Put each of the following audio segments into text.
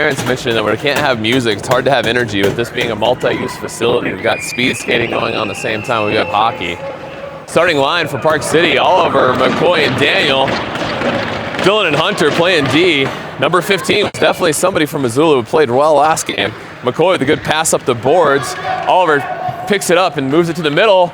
parents mentioned that we can't have music. It's hard to have energy. With this being a multi-use facility, we've got speed skating going on at the same time. We've got hockey. Starting line for Park City, Oliver, McCoy, and Daniel. Dylan and Hunter playing D. Number 15 was definitely somebody from Missoula who played well last game. McCoy with a good pass up the boards. Oliver picks it up and moves it to the middle.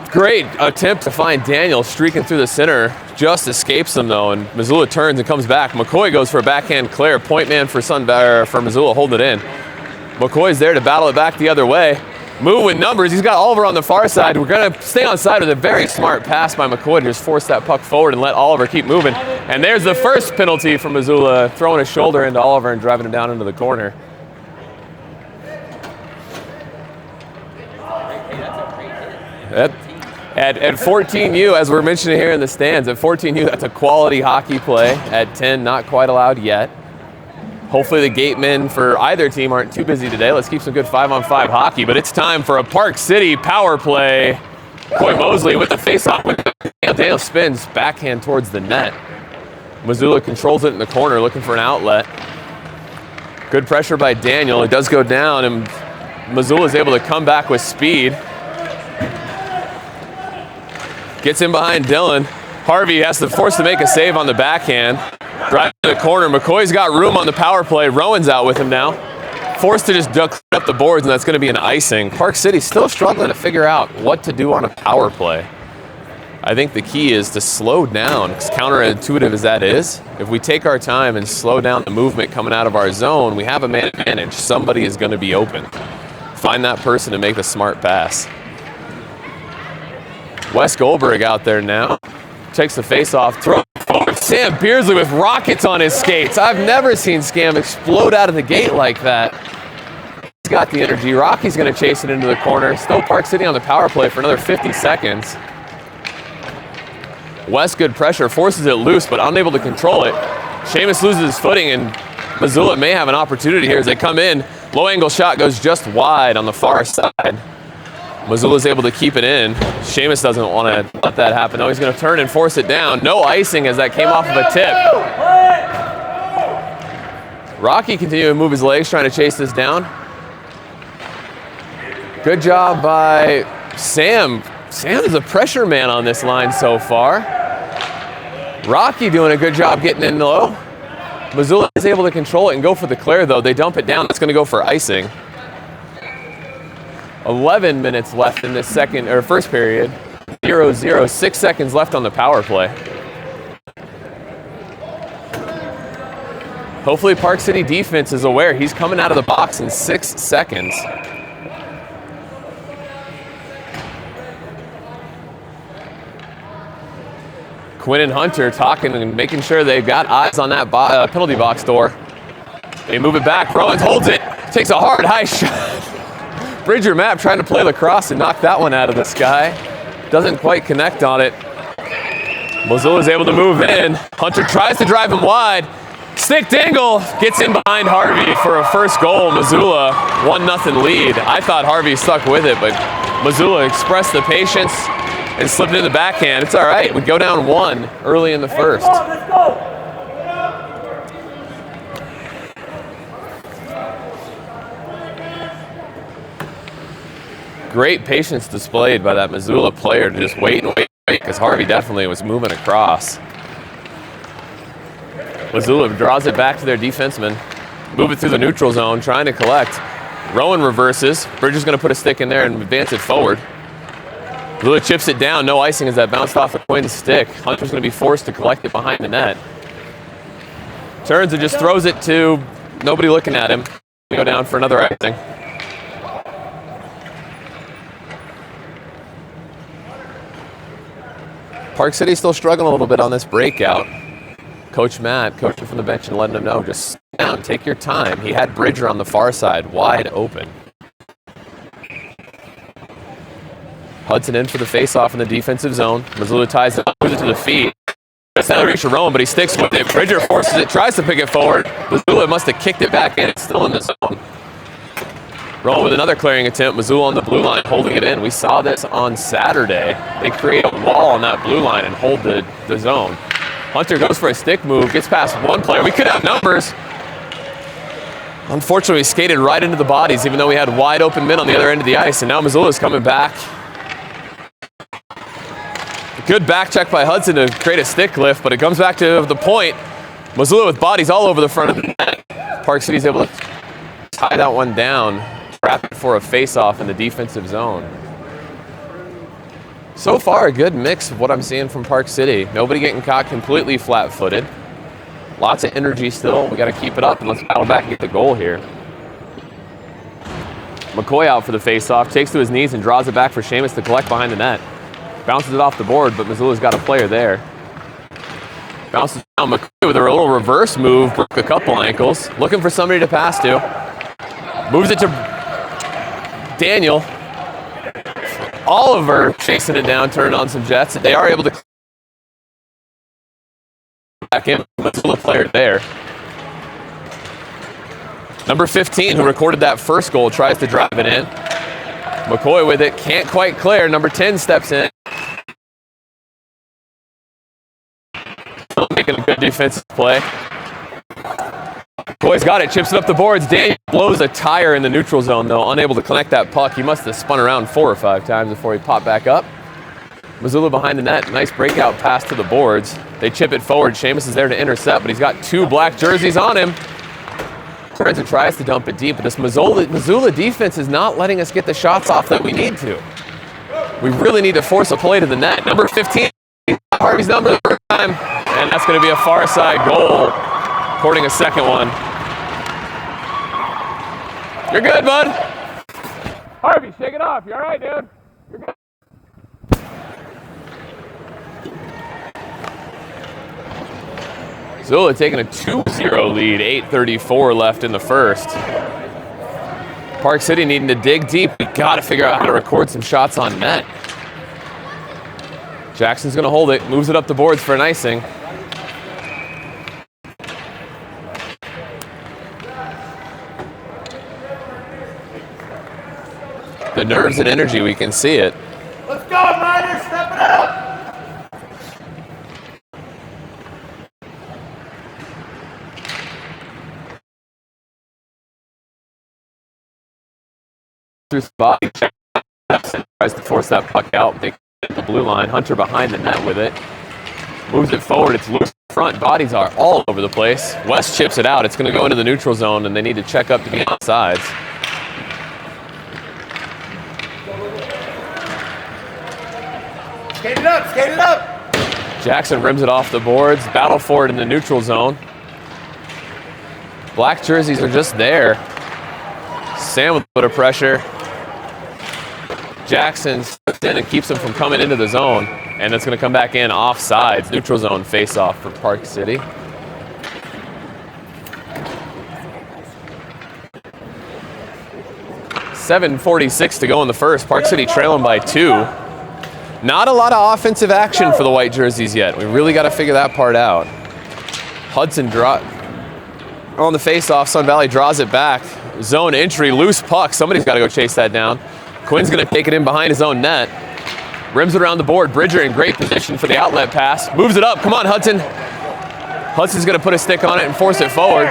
Great attempt to find Daniel streaking through the center. Just escapes him though, and Missoula turns and comes back. McCoy goes for a backhand clear. Point man for Missoula holding it in. McCoy's there to battle it back the other way. Move with numbers. He's got Oliver on the far side. We're going to stay on side with a very smart pass by McCoy to just force that puck forward and let Oliver keep moving. And there's the first penalty for Missoula, throwing a shoulder into Oliver and driving him down into the corner. At 14U, as we're mentioning here in the stands, at 14U, that's a quality hockey play. At 10, not quite allowed yet. Hopefully the gatemen for either team aren't too busy today. Let's keep some good 5-on-5 hockey, but it's time for a Park City power play. Coy Mosley with the face-off. Daniel spins backhand towards the net. Missoula controls it in the corner, looking for an outlet. Good pressure by Daniel. It does go down, and Missoula is able to come back with speed. Gets in behind Dylan. Harvey has to force to make a save on the backhand. Drive to the corner. McCoy's got room on the power play. Rowan's out with him now. Forced to just duck up the boards, and that's going to be an icing. Park City still struggling to figure out what to do on a power play. I think the key is to slow down, as counterintuitive as that is. If we take our time and slow down the movement coming out of our zone, we have a man advantage. Somebody is going to be open. Find that person to make the smart pass. Wes Goldberg out there now. Takes the face-off, throw forward. Sam Beardsley with rockets on his skates. I've never seen Scam explode out of the gate like that. He's got the energy. Rocky's going to chase it into the corner. Still Park City on the power play for another 50 seconds. Wes, good pressure, forces it loose, but unable to control it. Seamus loses his footing, and Missoula may have an opportunity here as they come in. Low-angle shot goes just wide on the far side. Missoula's able to keep it in. Seamus doesn't want to let that happen. No, he's going to turn and force it down. No icing as that came off of a tip. Rocky continuing to move his legs, trying to chase this down. Good job by Sam. Sam is a pressure man on this line so far. Rocky doing a good job getting in low. Missoula is able to control it and go for the clear, though. They dump it down. That's going to go for icing. 11 minutes left in this first period. 0-0, 6 seconds left on the power play. Hopefully Park City defense is aware he's coming out of the box in 6 seconds. Quinn and Hunter talking and making sure they've got eyes on that penalty box door. They move it back. Rollins holds it. Takes a hard high shot. Bridger Mapp trying to play lacrosse and knock that one out of the sky. Doesn't quite connect on it. Missoula's able to move in. Hunter tries to drive him wide. Stick dangle gets in behind Harvey for a first goal. Missoula 1-0 lead. I thought Harvey stuck with it, but Missoula expressed the patience and slipped it in the backhand. It's all right. We go down 1 early in the first. Let's go. Great patience displayed by that Missoula player to just wait and wait because Harvey definitely was moving across. Missoula draws it back to their defenseman. Move it through the neutral zone, trying to collect. Rowan reverses. Bridger's going to put a stick in there and advance it forward. Missoula chips it down. No icing as that bounced off of Quinn's stick. Hunter's going to be forced to collect it behind the net. Turns and just throws it to nobody looking at him. Go down for another icing. Park City still struggling a little bit on this breakout. Coach Matt, coaching from the bench and letting him know, just sit down, take your time. He had Bridger on the far side, wide open. Hudson in for the face-off in the defensive zone. Missoula ties it up, moves it to the feet. That's not a reach of Rowan, but he sticks with it. Bridger forces it, tries to pick it forward. Missoula must have kicked it back in. It's still in the zone. Rowan with another clearing attempt. Missoula on the blue line holding it in. We saw this on Saturday. They create a wall on that blue line and hold the zone. Hunter goes for a stick move, gets past one player. We could have numbers. Unfortunately, we skated right into the bodies, even though we had wide open men on the other end of the ice, and now Missoula's coming back. Good back check by Hudson to create a stick lift, but it comes back to the point. Missoula with bodies all over the front of the net. Park City's able to tie that one down, trap it for a face-off in the defensive zone. So far, a good mix of what I'm seeing from Park City. Nobody getting caught completely flat-footed. Lots of energy still. We got to keep it up, and let's battle back and get the goal here. McCoy out for the face-off, takes to his knees and draws it back for Seamus to collect behind the net. Bounces it off the board, but Missoula's got a player there. Bounces down. McCoy with a little reverse move, broke a couple ankles. Looking for somebody to pass to. Moves it to Daniel. Oliver chasing it down, turning on some jets. They are able to back in. Missoula player there. Number 15, who recorded that first goal, tries to drive it in. McCoy with it, can't quite clear. Number 10 steps in. Still making a good defensive play. McCoy's got it, chips it up the boards. Daniel blows a tire in the neutral zone, though, unable to connect that puck. He must have spun around 4 or 5 times before he popped back up. Missoula behind the net, nice breakout pass to the boards. They chip it forward. Seamus is there to intercept, but he's got 2 black jerseys on him. Turns and tries to dump it deep, but this Missoula defense is not letting us get the shots off that we need to. We really need to force a play to the net. Number 15, Harvey's number the first time, and that's going to be a far side goal, recording a second one. You're good, bud. Harvey, shake it off. You all right, dude? You're good. Missoula taking a 2-0 lead, 8:34 left in the first. Park City needing to dig deep. We got to figure out how to record some shots on net. Jackson's going to hold it, moves it up the boards for an icing. The nerves and energy, we can see it. Let's go, Miners, step it up! Through the body, tries to force that puck out. They get the blue line. Hunter behind the net with it. Moves it forward. It's loose in front. Bodies are all over the place. West chips it out. It's going to go into the neutral zone, and they need to check up to be on sides. Skate it up, skate it up! Jackson rims it off the boards. Battle for it in the neutral zone. Black jerseys are just there. Sam with a bit of pressure. Jackson steps in and keeps him from coming into the zone. And it's going to come back in offsides. Neutral zone face-off for Park City. .746 to go in the first. Park City trailing by 2. Not a lot of offensive action for the white jerseys yet. We really got to figure that part out. Hudson on the face-off. Sun Valley draws it back. Zone entry, loose puck. Somebody's got to go chase that down. Quinn's going to take it in behind his own net. Rims it around the board. Bridger in great position for the outlet pass. Moves it up. Come on, Hudson. Hudson's going to put a stick on it and force it forward.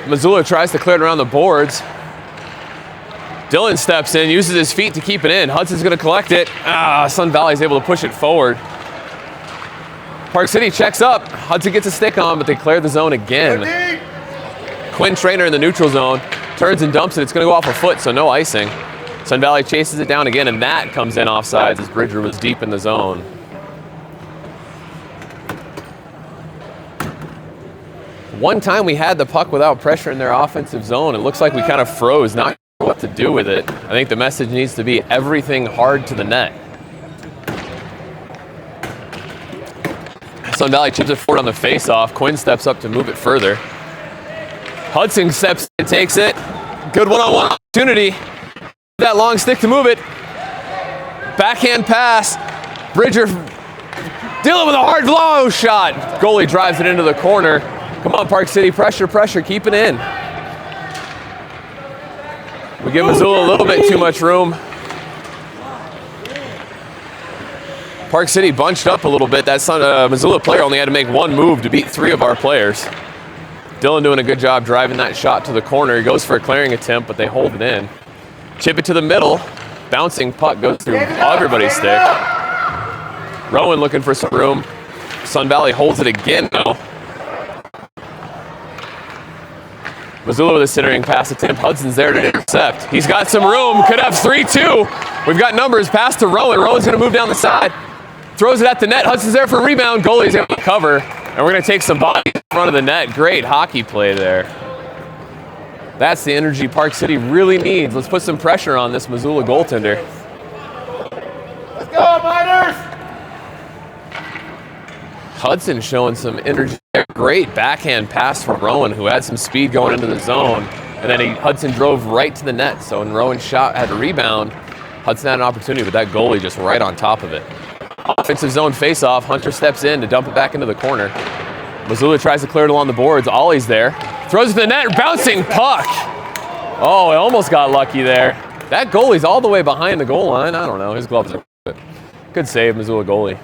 Missoula tries to clear it around the boards. Dylan steps in, uses his feet to keep it in. Hudson's going to collect it. Sun Valley's able to push it forward. Park City checks up. Hudson gets a stick on, but they clear the zone again. Quinn Trainer in the neutral zone. Turns and dumps it. It's going to go off a foot, so no icing. Sun Valley chases it down again, and that comes in offsides as Bridger was deep in the zone. One time we had the puck without pressure in their offensive zone. It looks like we kind of froze, not sure what to do with it. I think the message needs to be everything hard to the net. Sun Valley chips it forward on the face-off. Quinn steps up to move it further. Hudson steps and takes it. Good one-on-one opportunity. That long stick to move it. Backhand pass. Bridger dealing with a hard blow shot. Goalie drives it into the corner. Come on, Park City, pressure, pressure, keep it in. We give Missoula a little bit too much room. Park City bunched up a little bit. That Missoula player only had to make one move to beat 3 of our players. Dylan doing a good job driving that shot to the corner. He goes for a clearing attempt, but they hold it in. Chip it to the middle. Bouncing puck goes through everybody's stick. Rowan looking for some room. Sun Valley holds it again, though. Missoula with a centering pass attempt. Hudson's there to intercept. He's got some room. Could have 3-2. We've got numbers. Pass to Rowan. Rowan's going to move down the side. Throws it at the net. Hudson's there for a rebound. Goalie's able to cover. And we're going to take some bodies in front of the net. Great hockey play there. That's the energy Park City really needs. Let's put some pressure on this Missoula goaltender. Let's go, Miners! Hudson showing some energy there. Great backhand pass from Rowan, who had some speed going into the zone. And then Hudson drove right to the net. So when Rowan shot had a rebound, Hudson had an opportunity, but that goalie just right on top of it. Offensive zone face-off. Hunter steps in to dump it back into the corner. Missoula tries to clear it along the boards. Ollie's there. Throws it to the net. Bouncing puck. Oh, I almost got lucky there. That goalie's all the way behind the goal line. I don't know. His gloves are good. Good save, Missoula goalie.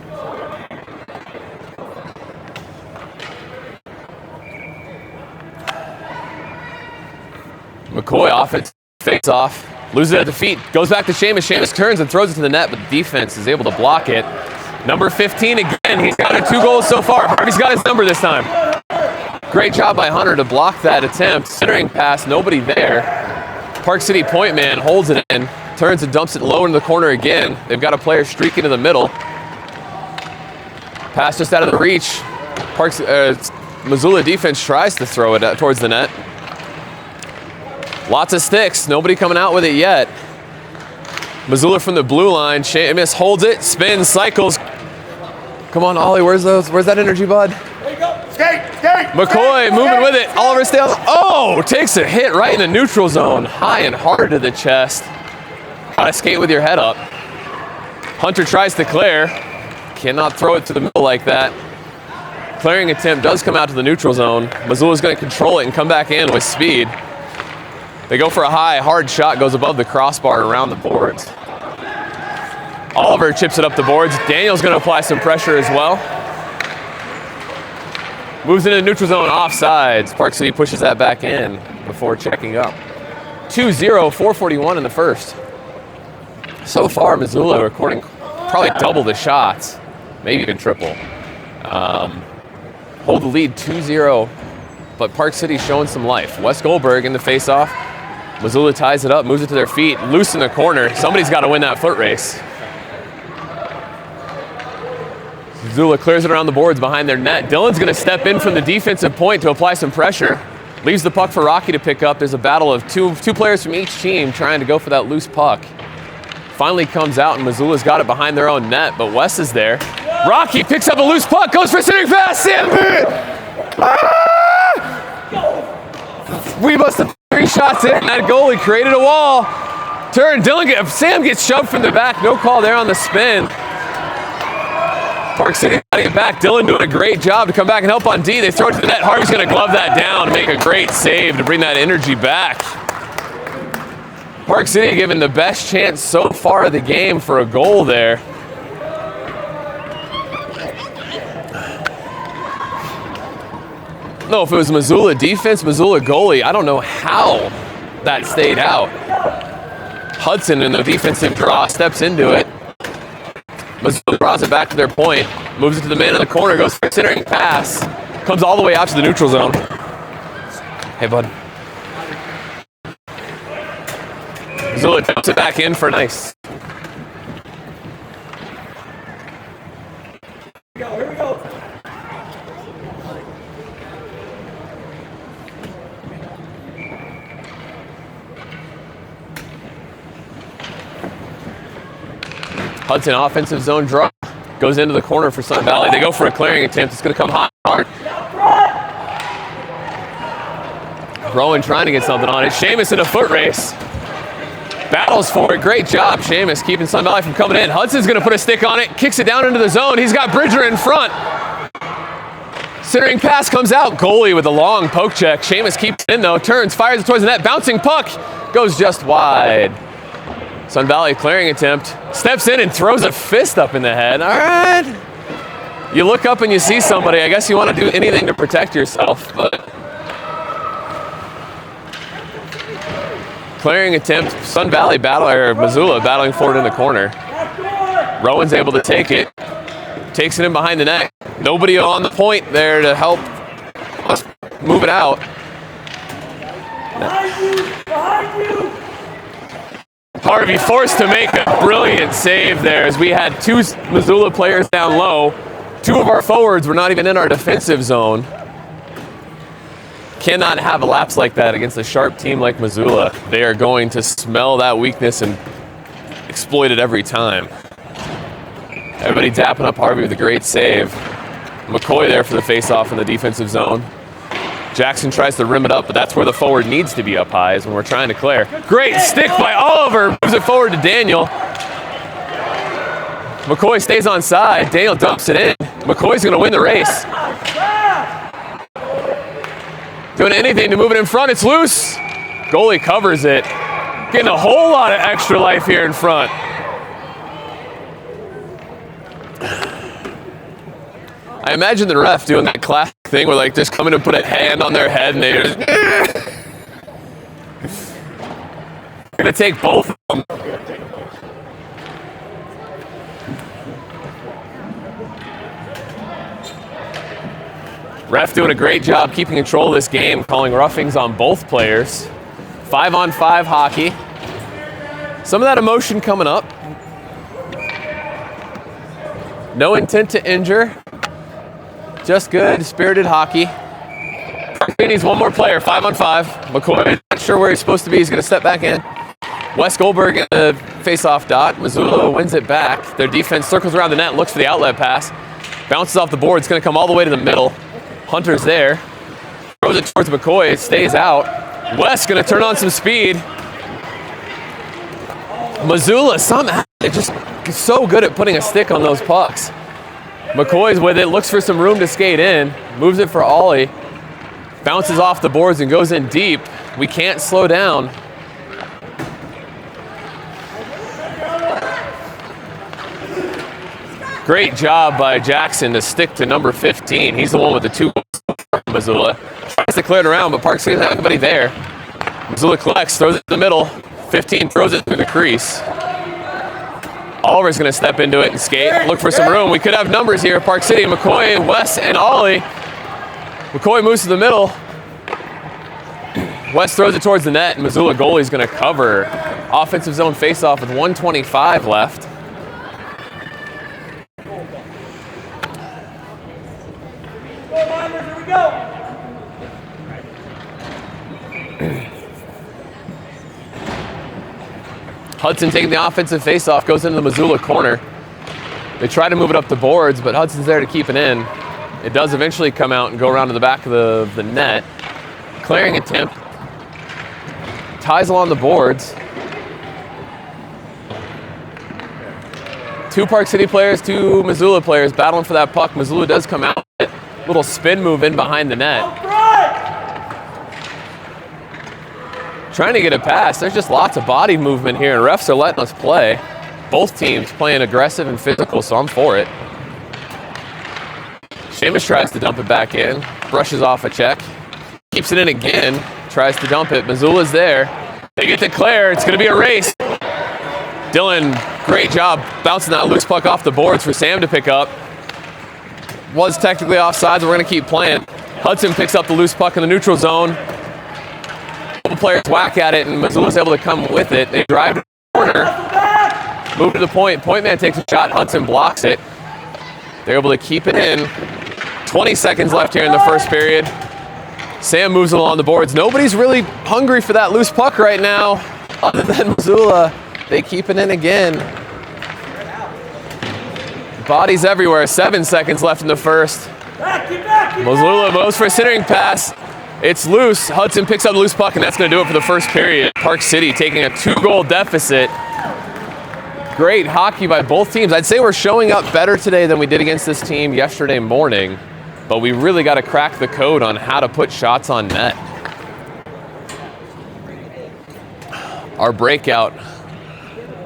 McCoy offense face-off. Loses it at the feet. Goes back to Seamus. Seamus turns and throws it to the net, but the defense is able to block it. Number 15 again. He's got 2 goals so far. Harvey's got his number this time. Great job by Hunter to block that attempt. Centering pass, nobody there. Park City point man holds it in, turns and dumps it low in the corner again. They've got a player streaking to the middle. Pass just out of the reach. Missoula defense tries to throw it towards the net. Lots of sticks, nobody coming out with it yet. Missoula from the blue line. Seamus holds it, spins, cycles. Come on, Ollie, where's that energy, bud? There you go. Skate! McCoy moving with it. Oliver Stales. Oh, takes a hit right in the neutral zone. High and hard to the chest. Gotta skate with your head up. Hunter tries to clear. Cannot throw it to the middle like that. Clearing attempt does come out to the neutral zone. Missoula's going to control it and come back in with speed. They go for a high, hard shot, goes above the crossbar around the boards. Oliver chips it up the boards. Daniel's going to apply some pressure as well. Moves into the neutral zone, offsides. Park City pushes that back in before checking up. 2-0, 4:41 in the first. So far, Missoula recording probably double the shots, maybe even triple. Hold the lead 2-0, but Park City showing some life. Wes Goldberg in the faceoff. Missoula ties it up, moves it to their feet, loose in the corner. Somebody's got to win that foot race. Missoula clears it around the boards behind their net. Dylan's going to step in from the defensive point to apply some pressure. Leaves the puck for Rocky to pick up. There's a battle of two players from each team trying to go for that loose puck. Finally comes out, and Missoula's got it behind their own net, but Wes is there. Rocky picks up a loose puck, goes for a centering pass. Sam! We must have 3 shots in. That goalie created a wall. Turn. Sam gets shoved from the back. No call there on the spin. Park City getting it back. Dylan doing a great job to come back and help on D. They throw it to the net. Harvey's going to glove that down, make a great save to bring that energy back. Park City given the best chance so far of the game for a goal there. No, if it was Missoula defense, Missoula goalie, I don't know how that stayed out. Hudson in the defensive draw steps into it. Missoula draws it back to their point, moves it to the man in the corner, goes for a centering pass, comes all the way out to the neutral zone. Hey, bud. Missoula dumps it back in for nice. Here we go. Hudson offensive zone draw. Goes into the corner for Sun Valley. They go for a clearing attempt. It's going to come hard. Rowan trying to get something on it. Seamus in a foot race. Battles for it. Great job, Seamus, keeping Sun Valley from coming in. Hudson's going to put a stick on it. Kicks it down into the zone. He's got Bridger in front. Centering pass comes out. Goalie with a long poke check. Seamus keeps it in, though. Turns, fires it towards the net. Bouncing puck. Goes just wide. Sun Valley clearing attempt. Steps in and throws a fist up in the head. All right. You look up and you see somebody. I guess you want to do anything to protect yourself, but Clearing attempt, Sun Valley Missoula battling forward in the corner. Rowan's able to take it. Takes it in behind the net. Nobody on the point there to help us move it out. Behind you! Harvey forced to make a brilliant save there as we had two Missoula players down low. Two of our forwards were not even in our defensive zone. Cannot have a lapse like that against a sharp team like Missoula. They are going to smell that weakness and exploit it every time. Everybody dapping up Harvey with a great save. McCoy there for the face-off in the defensive zone. Jackson tries to rim it up, but that's where the forward needs to be up high is when we're trying to clear. Great stick by Oliver. Moves it forward to Daniel. McCoy stays on side. Daniel dumps it in. McCoy's going to win the race. Doing anything to move it in front. It's loose. Goalie covers it. Getting a whole lot of extra life here in front. I imagine the ref doing that classic thing where, like, just coming and put a hand on their head and they just gonna take both of them. Ref doing a great job keeping control of this game, calling roughings on both players. 5-on-5 hockey. Some of that emotion coming up. No intent to injure. Just good, spirited hockey. He needs one more player, 5-on-5. McCoy, not sure where he's supposed to be. He's going to step back in. Wes Goldberg in the face-off dot. Missoula wins it back. Their defense circles around the net, looks for the outlet pass. Bounces off the board. It's going to come all the way to the middle. Hunter's there. Throws it towards McCoy. It stays out. Wes going to turn on some speed. Missoula somehow just so good at putting a stick on those pucks. McCoy's with it, looks for some room to skate in, moves it for Ollie, bounces off the boards and goes in deep. We can't slow down. Great job by Jackson to stick to number 15. He's the one with the 2 goals for Missoula. Tries to clear it around, but Park City doesn't have anybody there. Missoula collects, throws it in the middle. 15 throws it through the crease. Oliver's going to step into it and skate, look for some room. We could have numbers here. Park City, McCoy, Wes, and Ollie. McCoy moves to the middle. Wes throws it towards the net, and Missoula goalie's going to cover. Offensive zone faceoff with 1:25 left. Here we go. Hudson taking the offensive faceoff, goes into the Missoula corner. They try to move it up the boards, but Hudson's there to keep it in. It does eventually come out and go around to the back of the net. Clearing attempt. Ties along the boards. 2 Park City players, 2 Missoula players battling for that puck. Missoula does come out. Little spin move in behind the net. Trying to get a pass. There's just lots of body movement here, and refs are letting us play. Both teams playing aggressive and physical, so I'm for it. Seamus tries to dump it back in, brushes off a check, keeps it in again, tries to dump it. Missoula's there. They get to Claire. It's going to be a race. Dylan, great job bouncing that loose puck off the boards for Sam to pick up. Was technically offside, so we're going to keep playing. Hudson picks up the loose puck in the neutral zone. Couple players whack at it, and Missoula's able to come with it. They drive to the corner, move to the point. Point man takes a shot. Hudson blocks it. They're able to keep it in. 20 seconds left here in the first period. Sam moves along the boards. Nobody's really hungry for that loose puck right now, other than Missoula. They keep it in again. Bodies everywhere. 7 seconds left in the first. Missoula moves for a centering pass. It's loose. Hudson picks up the loose puck, and that's going to do it for the first period. Park City taking a 2-goal deficit. Great hockey by both teams. I'd say we're showing up better today than we did against this team yesterday morning, but we really got to crack the code on how to put shots on net. Our breakout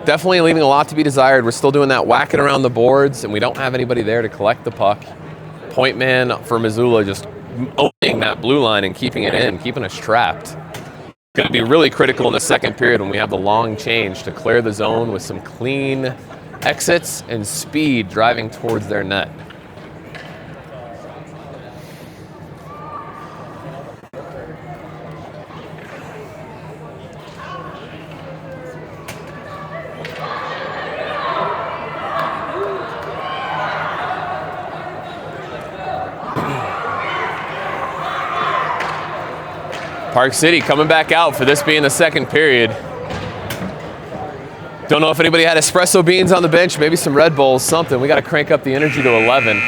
definitely leaving a lot to be desired. We're still doing that whacking around the boards, and we don't have anybody there to collect the puck. Point man for Missoula just opening that blue line and keeping it in, keeping us trapped. Going to be really critical in the second period when we have the long change to clear the zone with some clean exits and speed driving towards their net. Park City coming back out for this being the second period. Don't know if anybody had espresso beans on the bench, maybe some Red Bulls, something. We got to crank up the energy to 11.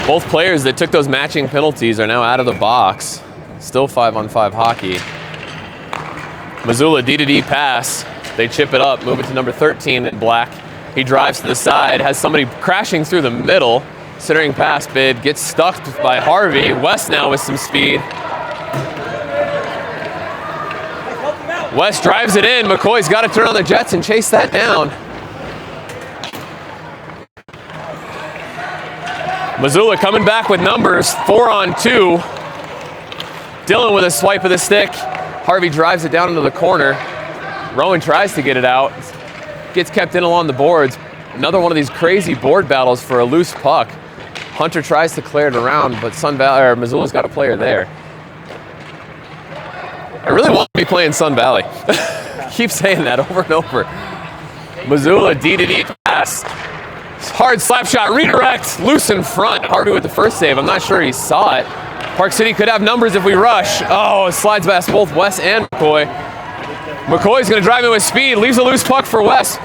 Both players that took those matching penalties are now out of the box. Still 5-on-5 hockey. Missoula D-to-D pass. They chip it up, move it to number 13 in black. He drives to the side, has somebody crashing through the middle. Centering pass bid, gets stuck by Harvey. West now with some speed. West drives it in. McCoy's got to turn on the jets and chase that down. Missoula coming back with numbers, 4-on-2. Dillon with a swipe of the stick. Harvey drives it down into the corner. Rowan tries to get it out. Gets kept in along the boards. Another one of these crazy board battles for a loose puck. Hunter tries to clear it around, but Missoula's got a player there. I really want to be playing Sun Valley. Keep saying that over and over. Missoula D-to-D pass. Hard slap shot, redirect, loose in front. Harvey with the first save. I'm not sure he saw it. Park City could have numbers if we rush. Oh, it slides past both West and McCoy. McCoy's going to drive in with speed, leaves a loose puck for West.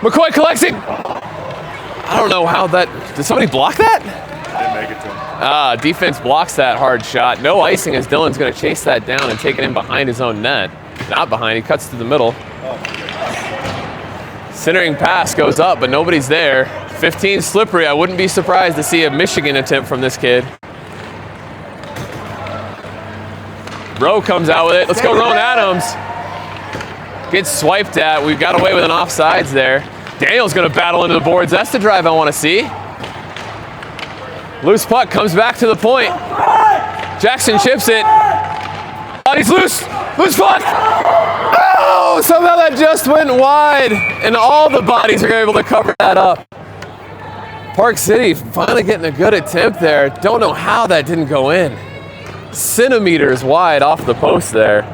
McCoy collects it. I don't know how that... Did somebody block that? Didn't make it to him. Defense blocks that hard shot. No icing as Dillon's going to chase that down and take it in behind his own net. Not behind, he cuts to the middle. Centering pass goes up, but nobody's there. 15 slippery. I wouldn't be surprised to see a Michigan attempt from this kid. Rowe comes out with it. Let's go, Rowan Adams. Gets swiped at. We've got away with an offsides there. Daniel's going to battle into the boards. That's the drive I want to see. Loose puck comes back to the point. Jackson chips it. Oh, he's loose. Loose puck. Oh, somehow that just went wide. And all the bodies are able to cover that up. Park City finally getting a good attempt there. Don't know how that didn't go in. Centimeters wide off the post there.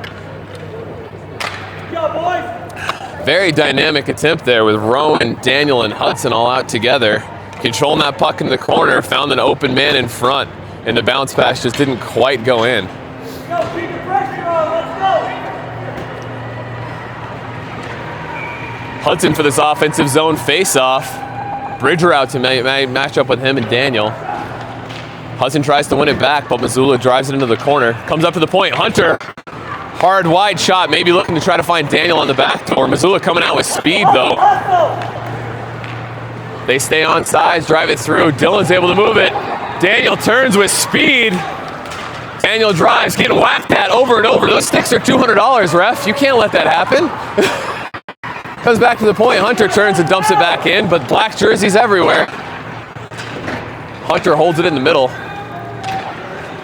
Very dynamic attempt there with Rowan, Daniel, and Hudson all out together. Controlling that puck in the corner, found an open man in front, and the bounce pass just didn't quite go in. Keep the pressure on, let's go! Hudson for this offensive zone face-off. Bridger out to match up with him and Daniel. Hudson tries to win it back, but Missoula drives it into the corner. Comes up to the point, Hunter. Hard wide shot, maybe looking to try to find Daniel on the back door. Missoula coming out with speed though. They stay on sides, drive it through. Dillon's able to move it. Daniel turns with speed. Daniel drives, getting whacked at over and over. Those sticks are $200, ref. You can't let that happen. Comes back to the point. Hunter turns and dumps it back in, but black jerseys everywhere. Hunter holds it in the middle.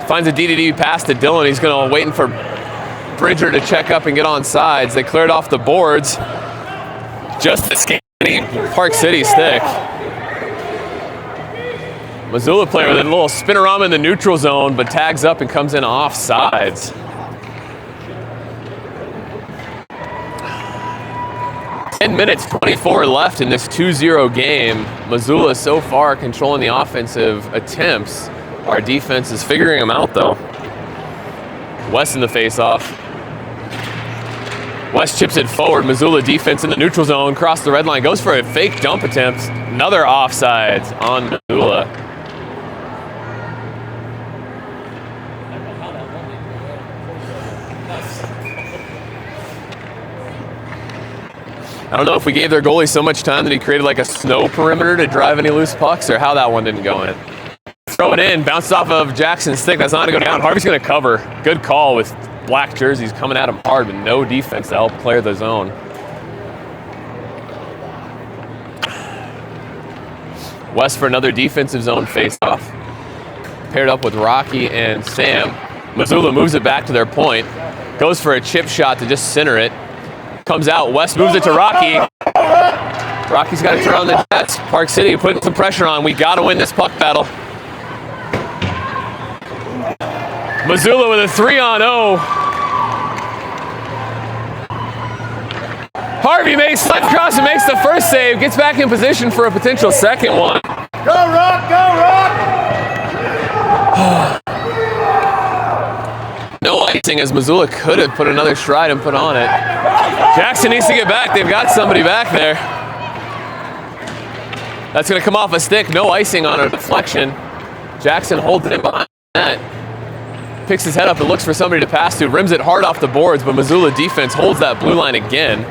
Finds a D-to-D pass to Dillon. He's going to waiting for Bridger to check up and get on sides. They cleared off the boards. Just a skinny Park City stick. Missoula player with a little spinorama in the neutral zone, but tags up and comes in off sides. Minutes, 24 left in this 2-0 game. Missoula so far controlling the offensive attempts. Our defense is figuring them out though. West in the face-off. West chips it forward. Missoula defense in the neutral zone. Cross the red line. Goes for a fake dump attempt. Another offsides on Missoula. I don't know if we gave their goalie so much time that he created like a snow perimeter to drive any loose pucks or how that one didn't go in. Throw it in. Bounced off of Jackson's stick. That's not going to go down. Harvey's going to cover. Good call with black jerseys coming at him hard, but no defense to help clear the zone. West for another defensive zone face-off. paired up with Rocky and Sam. Missoula moves it back to their point. Goes for a chip shot to just center it. Comes out, West moves it to Rocky. Rocky's got to turn on the Jets. Park City putting some pressure on. We got to win this puck battle. Missoula with a 3-on-0. Harvey makes slide across and makes the first save. Gets back in position for a potential second one. Go, Rock! Go, Rock! No icing, as Missoula could have put another stride and put on it. Jackson needs to get back. They've got somebody back there. That's going to come off a stick. No icing on a deflection. Jackson holds it in behind the net. Picks his head up and looks for somebody to pass to. Rims it hard off the boards, but Missoula defense holds that blue line again.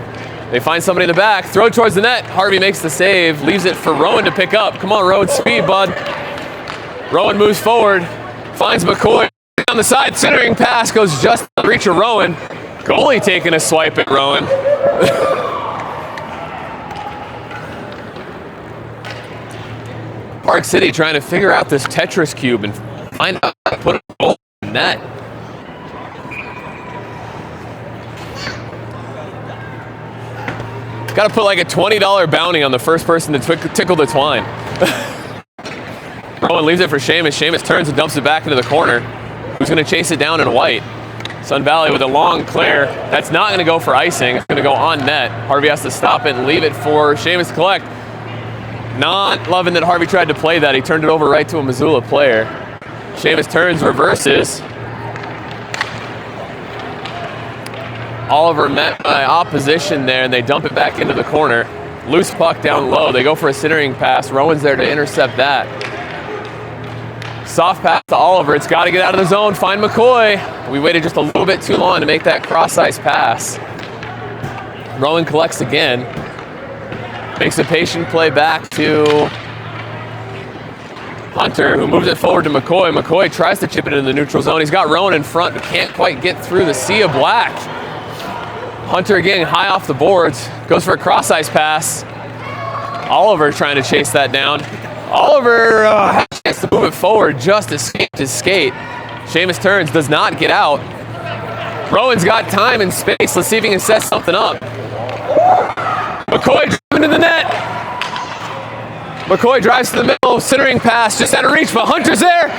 They find somebody in the back. Throw it towards the net. Harvey makes the save. Leaves it for Rowan to pick up. Come on, Rowan. Speed, bud. Rowan moves forward. Finds McCoy on the side. Centering pass goes just to the reach of Rowan. Goalie taking a swipe at Rowan. Park City trying to figure out this Tetris cube and find out how to put a goal in the net. Got to put like a $20 bounty on the first person to tickle the twine. Rowan leaves it for Seamus. Seamus turns and dumps it back into the corner. Who's going to chase it down in white? Sun Valley with a long clear. That's not going to go for icing. It's going to go on net. Harvey has to stop it and leave it for Seamus to collect. Not loving that Harvey tried to play that. He turned it over right to a Missoula player. Seamus turns, reverses. Oliver met by opposition there, and they dump it back into the corner. Loose puck down low. They go for a centering pass. Rowan's there to intercept that. Soft pass to Oliver. It's got to get out of the zone. Find McCoy. We waited just a little bit too long to make that cross-ice pass. Rowan collects again. Makes a patient play back to Hunter, who moves it forward to McCoy. McCoy tries to chip it into the neutral zone. He's got Rowan in front, but can't quite get through the sea of black. Hunter again high off the boards. Goes for a cross-ice pass. Oliver trying to chase that down. Oliver has a chance to move it forward, just escaped his skate. Seamus turns, does not get out. Rowan's got time and space. Let's see if he can set something up. McCoy driving to the net. McCoy drives to the middle, centering pass, just out of reach, but Hunter's there.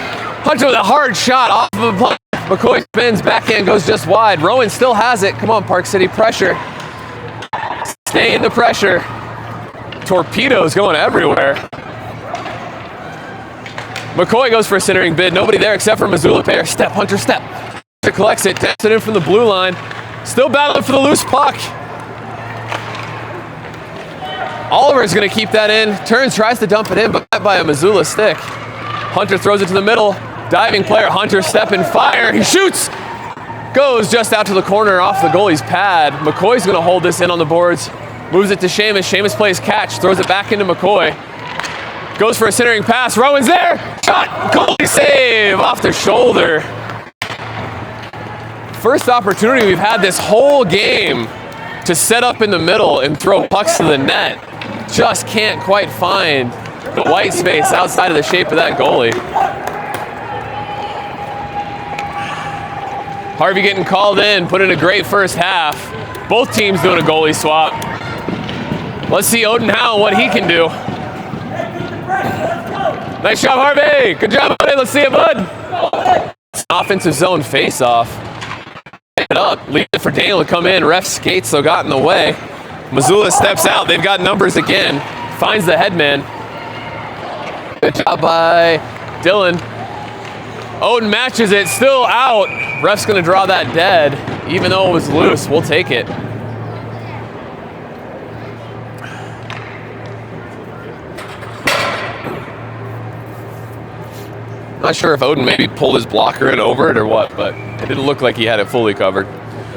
Hunter with a hard shot off of a puck. McCoy spins, backhand goes just wide. Rowan still has it. Come on, Park City, pressure. Stay in the pressure. Torpedoes going everywhere. McCoy goes for a centering bid. Nobody there except for Missoula player. Step, Hunter, step. Hunter collects it, taps it in from the blue line. Still battling for the loose puck. Oliver's going to keep that in. Turns, tries to dump it in, but by a Missoula stick. Hunter throws it to the middle. Diving player, Hunter, step and fire. He shoots. Goes just out to the corner off the goalie's pad. McCoy's going to hold this in on the boards. Moves it to Seamus. Seamus plays catch. Throws it back into McCoy. Goes for a centering pass. Rowan's there. Shot. Goalie save off the shoulder. First opportunity we've had this whole game to set up in the middle and throw pucks to the net. Just can't quite find the white space outside of the shape of that goalie. Harvey getting called in, put in a great first half. Both teams doing a goalie swap. Let's see Odin Howe, what he can do. Nice job, Harvey. Good job, buddy. Let's see it, bud. Offensive zone face-off. Pick it up. Leave it for Daniel to come in. Ref skates, so got in the way. Missoula steps out. They've got numbers again. Finds the headman. Good job by Dylan. Odin matches it. Still out. Ref's going to draw that dead. Even though it was loose, we'll take it. Not sure if Odin maybe pulled his blocker in over it or what, but it didn't look like he had it fully covered.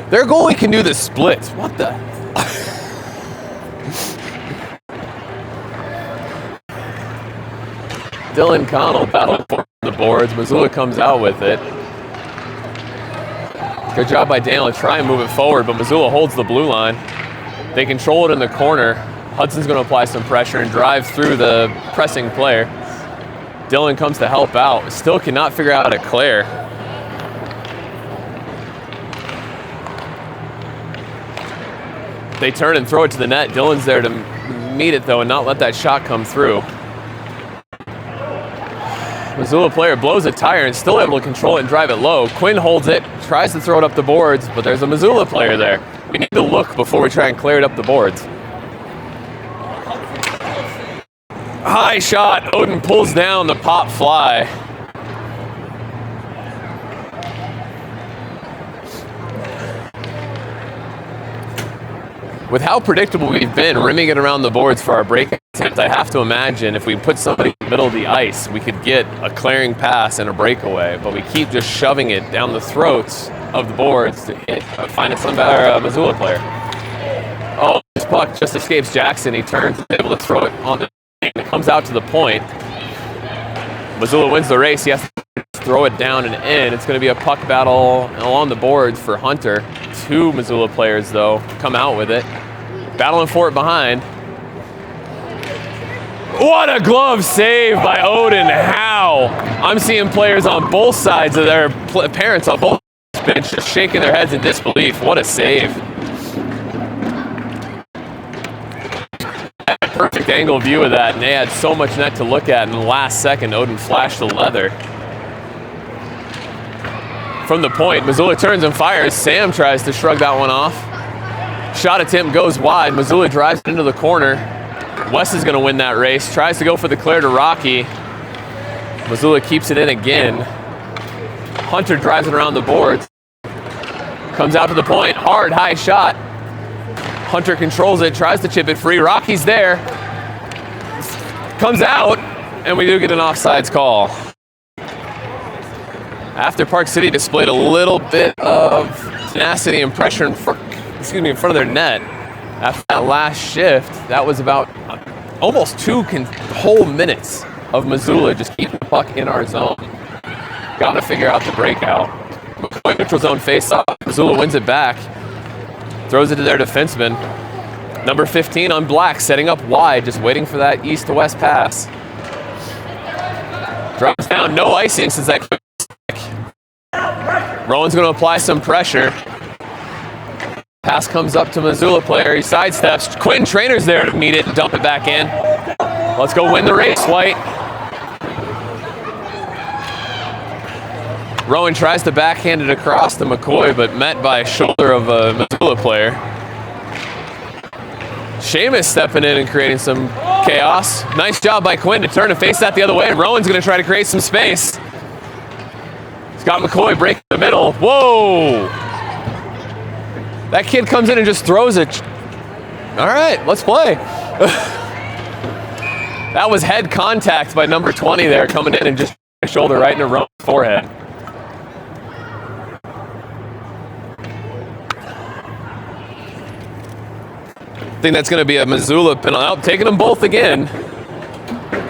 Their goalie can do the splits. What the? Dylan Connell battled for the boards. Missoula comes out with it. Good job by Daniel to try and move it forward, but Missoula holds the blue line. They control it in the corner. Hudson's going to apply some pressure and drive through the pressing player. Dylan comes to help out. Still cannot figure out how to clear. They turn and throw it to the net. Dylan's there to meet it, though, and not let that shot come through. Missoula player blows a tire and still able to control it and drive it low. Quinn holds it, tries to throw it up the boards, but there's a Missoula player there. We need to look before we try and clear it up the boards. High shot. Odin pulls down the pop fly. With how predictable we've been rimming it around the boards for our break attempt, I have to imagine if we put somebody in the middle of the ice, we could get a clearing pass and a breakaway, but we keep just shoving it down the throats of the boards to hit, find a Missoula player. Oh, this puck just escapes Jackson. He turns, able to throw it on the thing. It comes out to the point. Missoula wins the race. He has to throw it down and in. It's going to be a puck battle along the boards for Hunter. 2 Missoula players, though, come out with it. Battling for it behind. What a glove save by Odin. How? I'm seeing players on both sides of their parents on both bench just shaking their heads in disbelief. What a save. Perfect angle view of that, and they had so much net to look at. In the last second, Odin flashed the leather. From the point, Missoula turns and fires. Sam tries to shrug that one off. Shot attempt goes wide. Missoula drives it into the corner. Wes is going to win that race. Tries to go for the clear to Rocky. Missoula keeps it in again. Hunter drives it around the boards. Comes out to the point. Hard, high shot. Hunter controls it, tries to chip it free. Rocky's there. Comes out, and we do get an offsides call. After Park City displayed a little bit of tenacity and pressure in front of their net, after that last shift, that was about almost 2 whole minutes of Missoula just keeping the puck in our zone. Got to figure out the breakout. McCoy neutral zone face-off. Missoula wins it back. Throws it to their defenseman. Number 15 on black, setting up wide, just waiting for that east to west pass. Drops down, no icing since that quick stick. Rowan's going to apply some pressure. Pass comes up to Missoula player. He sidesteps. Quinn Trainor's there to meet it and dump it back in. Let's go win the race, White. Rowan tries to backhand it across to McCoy, but met by a shoulder of a Missoula player. Seamus stepping in and creating some chaos. Nice job by Quinn to turn and face that the other way. Rowan's going to try to create some space. He's got McCoy breaking the middle. Whoa! That kid comes in and just throws it. All right, let's play. That was head contact by number 20 there, coming in and just shoulder right into Rowan's forehead. I think that's going to be a Missoula penalty. Taking them both again.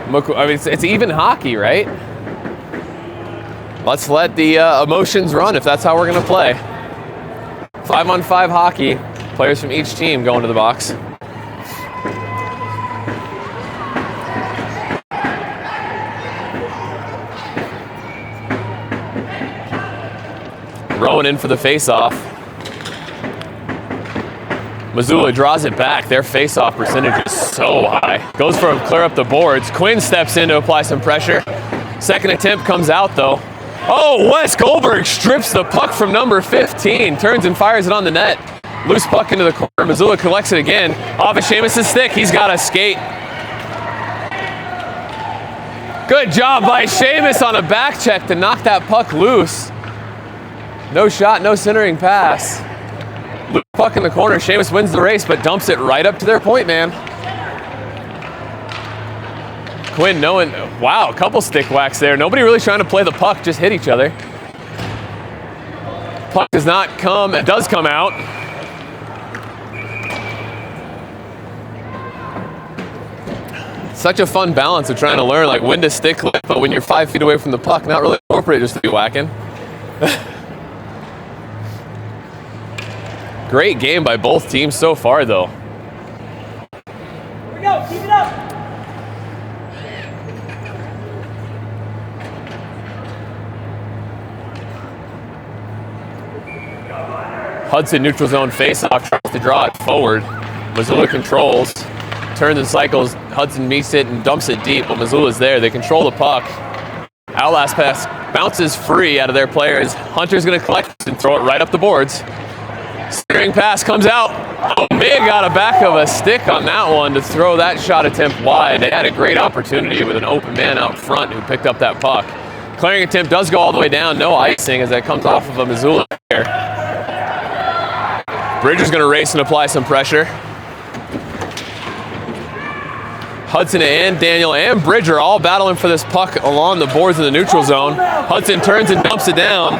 I mean, it's even hockey, right? Let's let the emotions run if that's how we're going to play. 5-on-5 hockey. Players from each team going to the box. Rowan in for the face-off. Missoula draws it back. Their face-off percentage is so high. Goes for a clear up the boards. Quinn steps in to apply some pressure. Second attempt comes out, though. Oh, Wes Goldberg strips the puck from number 15. Turns and fires it on the net. Loose puck into the corner. Missoula collects it again. Off of Seamus' stick. He's got to skate. Good job by Seamus on a back check to knock that puck loose. No shot, no centering pass. Loose puck in the corner. Seamus wins the race, but dumps it right up to their point man. Quinn knowing, wow, a couple stick whacks there. Nobody really trying to play the puck, just hit each other. Puck does not come, it does come out. Such a fun balance of trying to learn like when to stick lift, but when you're 5 feet away from the puck, not really appropriate just to be whacking. Great game by both teams so far, though. Here we go, keep it up. Hudson neutral zone face-off, tries to draw it forward. Missoula controls, turns and cycles. Hudson meets it and dumps it deep, but Missoula's there. They control the puck. Outlast pass bounces free out of their players. Hunter's going to collect and throw it right up the boards. Steering pass comes out. Oh, may have got a back of a stick on that one to throw that shot attempt wide. They had a great opportunity with an open man out front who picked up that puck. Clearing attempt does go all the way down. No icing as that comes off of a Missoula player. Bridger's going to race and apply some pressure. Hudson and Daniel and Bridger all battling for this puck along the boards of the neutral zone. Hudson turns and dumps it down.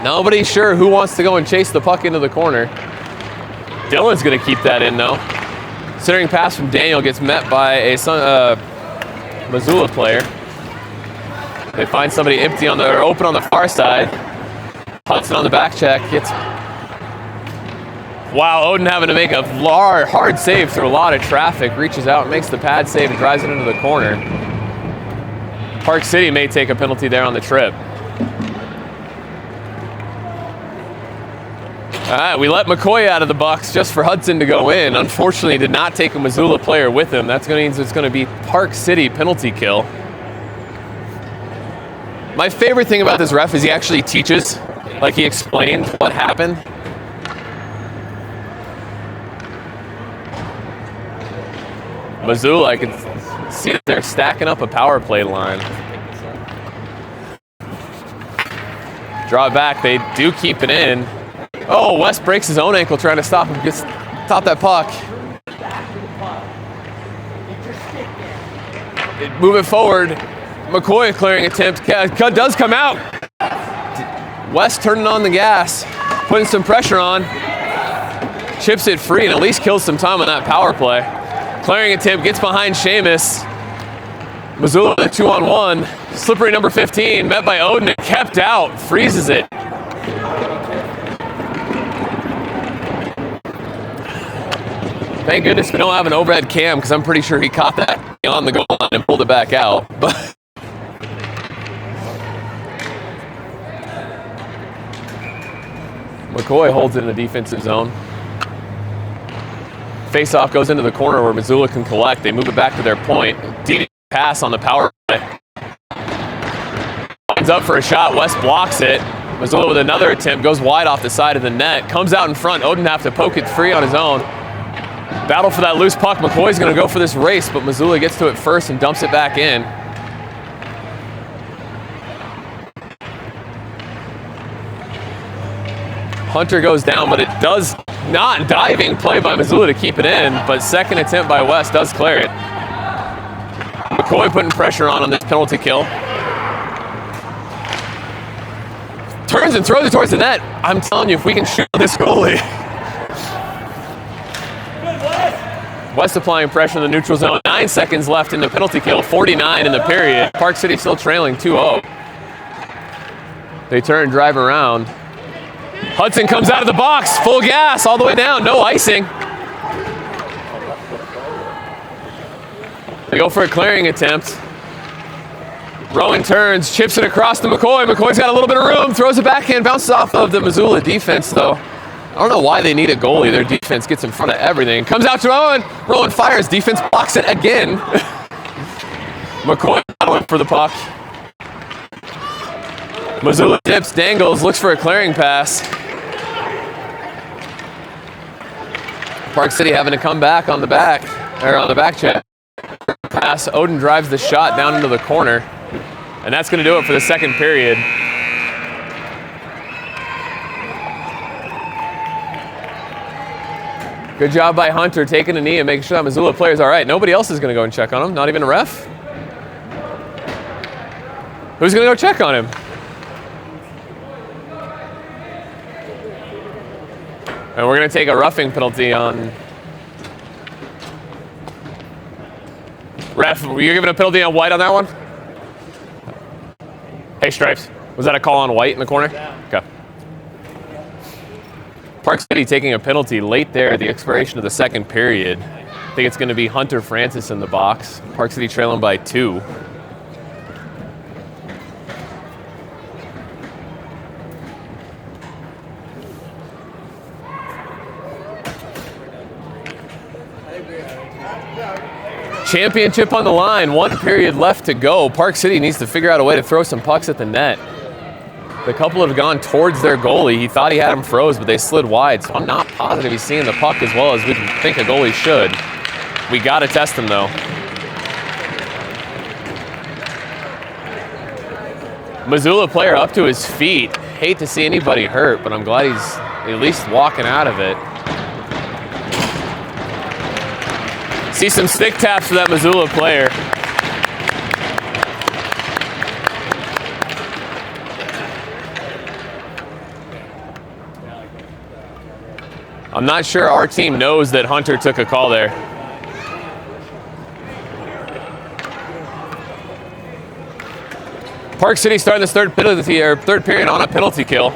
Nobody's sure who wants to go and chase the puck into the corner. Dylan's going to keep that in, though. Centering pass from Daniel gets met by a Missoula player. They find somebody empty on the, or open on the far side. Hudson on the back check gets. Wow, Odin having to make a hard save through a lot of traffic. Reaches out, makes the pad save, and drives it into the corner. Park City may take a penalty there on the trip. All right, we let McCoy out of the box just for Hudson to go in. Unfortunately, did not take a Missoula player with him. That's going to mean it's going to be Park City penalty kill. My favorite thing about this ref is he actually teaches, like he explains what happened. Missoula, I can see that they're stacking up a power play line. Draw it back, they do keep it in. Oh, West breaks his own ankle trying to stop him, stop that puck. Move it forward. McCoy clearing attempt, does come out. West turning on the gas, putting some pressure on. Chips it free and at least kills some time on that power play. Clearing attempt, gets behind Seamus. Missoula with a 2-on-1. Slippery number 15, met by Odin and kept out, freezes it. Thank goodness we don't have an overhead cam because I'm pretty sure he caught that on the goal line and pulled it back out. But McCoy holds it in the defensive zone. Face-off goes into the corner where Missoula can collect. They move it back to their point. Deep pass on the power play. Lines up for a shot. West blocks it. Missoula with another attempt. Goes wide off the side of the net. Comes out in front. Odin have to poke it free on his own. Battle for that loose puck. McCoy's going to go for this race, but Missoula gets to it first and dumps it back in. Hunter goes down, but it does not. Diving play by Missoula to keep it in, but second attempt by West does clear it. McCoy putting pressure on this penalty kill. Turns and throws it towards the net. I'm telling you, if we can shoot this goalie. West applying pressure in the neutral zone. 9 seconds left in the penalty kill. 49 in the period. Park City still trailing 2-0. They turn, drive around. Hudson comes out of the box, full gas, all the way down, no icing. They go for a clearing attempt. Rowan turns, chips it across to McCoy. McCoy's got a little bit of room, throws it backhand, bounces off of the Missoula defense, though. I don't know why they need a goalie. Their defense gets in front of everything. Comes out to Rowan. Rowan fires, defense blocks it again. McCoy battling for the puck. Missoula dips, dangles, looks for a clearing pass. Park City having to come back on the back check. Pass, Odin drives the shot down into the corner. And that's going to do it for the second period. Good job by Hunter taking a knee and making sure that Missoula player's all right. Nobody else is going to go and check on him, not even a ref. Who's going to go check on him? And we're going to take a roughing penalty on. Ref, were you giving a penalty on White on that one? Hey, Stripes, was that a call on White in the corner? Yeah. Okay. Park City taking a penalty late there at the expiration of the second period. I think it's going to be Hunter Francis in the box. Park City trailing by 2. Championship on the line, 1 period left to go. Park City needs to figure out a way to throw some pucks at the net. The couple have gone towards their goalie. He thought he had him froze, but they slid wide, so I'm not positive he's seeing the puck as well as we think a goalie should. We got to test him, though. Missoula player up to his feet. Hate to see anybody hurt, but I'm glad he's at least walking out of it. See some stick taps for that Missoula player. I'm not sure our team knows that Hunter took a call there. Park City starting this third period on a penalty kill.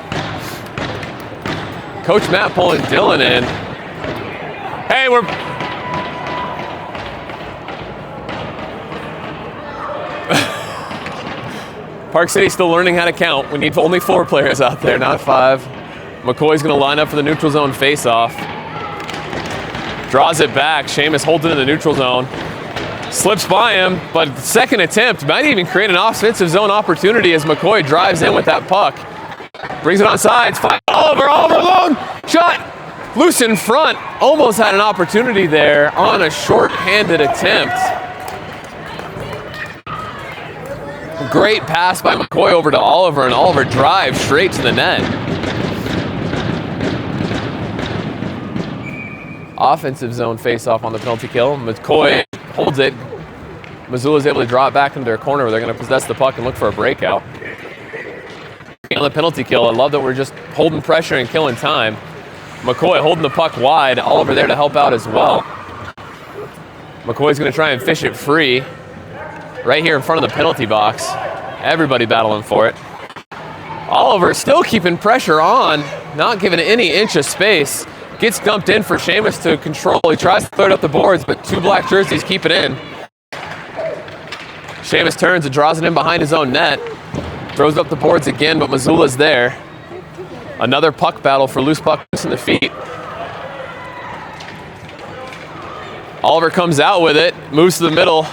Coach Matt pulling Dylan in. Hey, we're... Park City still learning how to count. We need only 4 players out there, not 5. McCoy's going to line up for the neutral zone face-off. Draws it back. Seamus holds it in the neutral zone. Slips by him, but second attempt might even create an offensive zone opportunity as McCoy drives in with that puck. Brings it on sides. Oliver alone. Shot. Loose in front. Almost had an opportunity there on a short-handed attempt. Great pass by McCoy over to Oliver, and Oliver drives straight to the net. Offensive zone face-off on the penalty kill. McCoy holds it. Missoula's able to draw it back into their corner where they're going to possess the puck and look for a breakout. On the penalty kill, I love that we're just holding pressure and killing time. McCoy holding the puck wide. Oliver there to help out as well. McCoy's going to try and fish it free. Right here in front of the penalty box. Everybody battling for it. Oliver still keeping pressure on, not giving any inch of space. Gets dumped in for Seamus to control. He tries to throw it up the boards, but 2 black jerseys keep it in. Seamus turns and draws it in behind his own net. Throws up the boards again, but Missoula's there. Another puck battle for loose puck in the feet. Oliver comes out with it, moves to the middle.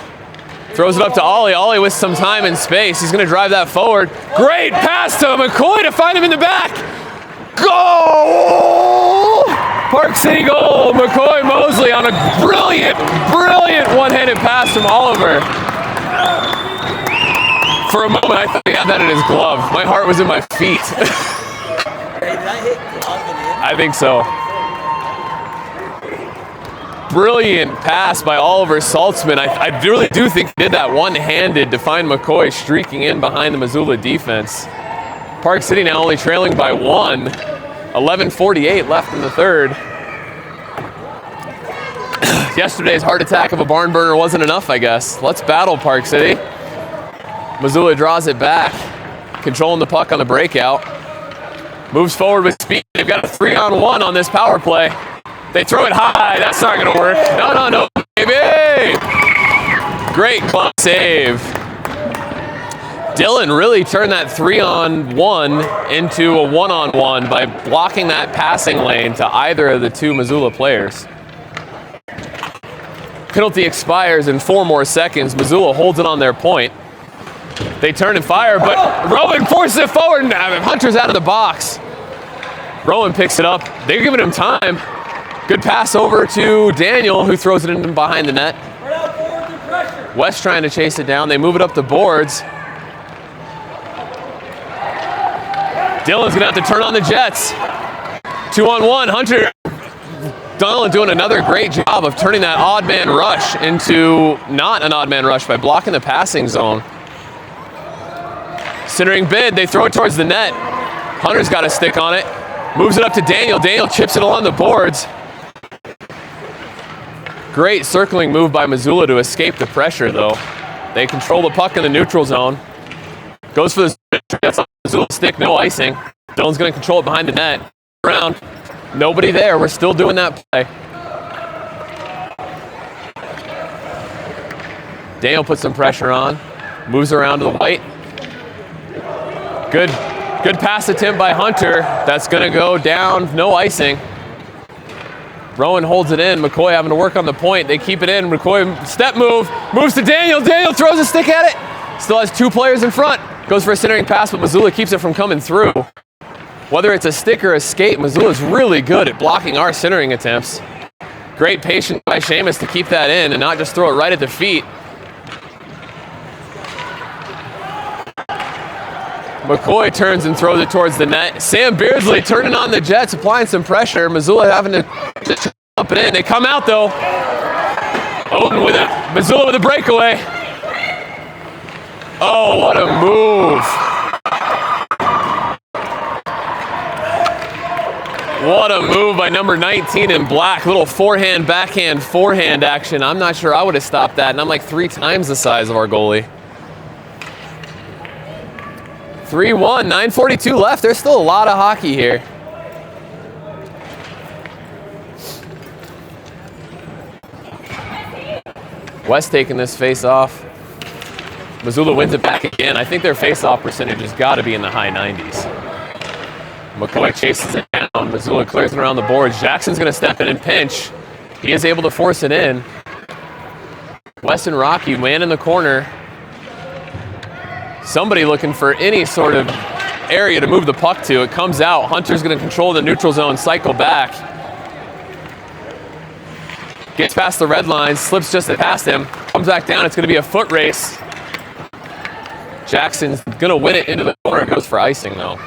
Throws it up to Ollie. Ollie with some time and space. He's going to drive that forward. Great pass to McCoy to find him in the back. Goal! Park City goal. McCoy Mosley on a brilliant one-handed pass from Oliver. For a moment, I thought he had that in his glove. My heart was in my feet. I think so. Brilliant pass by Oliver Saltzman. I really do think he did that one-handed to find McCoy streaking in behind the Missoula defense. Park City now only trailing by 1. 11:48 left in the third. Yesterday's heart attack of a barn burner wasn't enough, I guess. Let's battle, Park City. Missoula draws it back, controlling the puck on the breakout. Moves forward with speed. They've got a 3-on-1 on this power play. They throw it high. That's not going to work. No, baby! Great glove save. Dylan really turned that 3-on-1 into a 1-on-1 by blocking that passing lane to either of the 2 Missoula players. Penalty expires in 4 more seconds. Missoula holds it on their point. They turn and fire, but Rowan forces it forward. Now Hunter's out of the box. Rowan picks it up. They're giving him time. Good pass over to Daniel, who throws it in behind the net. West trying to chase it down. They move it up the boards. Dylan's going to have to turn on the Jets. 2-on-1. Hunter Donald doing another great job of turning that odd man rush into not an odd man rush by blocking the passing zone. Centering bid. They throw it towards the net. Hunter's got a stick on it. Moves it up to Daniel. Daniel chips it along the boards. Great circling move by Missoula to escape the pressure, though. They control the puck in the neutral zone. Goes for the Missoula stick, no icing. Dylan's going to control it behind the net. Around. Nobody there. We're still doing that play. Daniel puts some pressure on. Moves around to the white. Good pass attempt by Hunter. That's going to go down. No icing. Rowan holds it in. McCoy having to work on the point. They keep it in. McCoy, step move. Moves to Daniel. Daniel throws a stick at it. Still has 2 players in front. Goes for a centering pass, but Missoula keeps it from coming through. Whether it's a stick or a skate, Missoula's really good at blocking our centering attempts. Great patience by Seamus to keep that in and not just throw it right at the feet. McCoy turns and throws it towards the net. Sam Beardsley turning on the Jets, applying some pressure. Missoula having to jump it in. They come out though. Odin with it. Missoula with a breakaway. Oh, what a move. What a move by number 19 in black. Little forehand, backhand, forehand action. I'm not sure I would have stopped that, and I'm like 3 times the size of our goalie. 3-1, 9:42 left. There's still a lot of hockey here. West taking this face off. Missoula wins it back again. I think their face-off percentage has got to be in the high 90s. McCoy chases it down. Missoula clears it around the boards. Jackson's going to step in and pinch. He is able to force it in. West and Rocky, man in the corner. Somebody looking for any sort of area to move the puck to. It comes out. Hunter's going to control the neutral zone, cycle back. Gets past the red line, slips just past him. Comes back down. It's going to be a foot race. Jackson's going to win it into the corner. Goes for icing, though.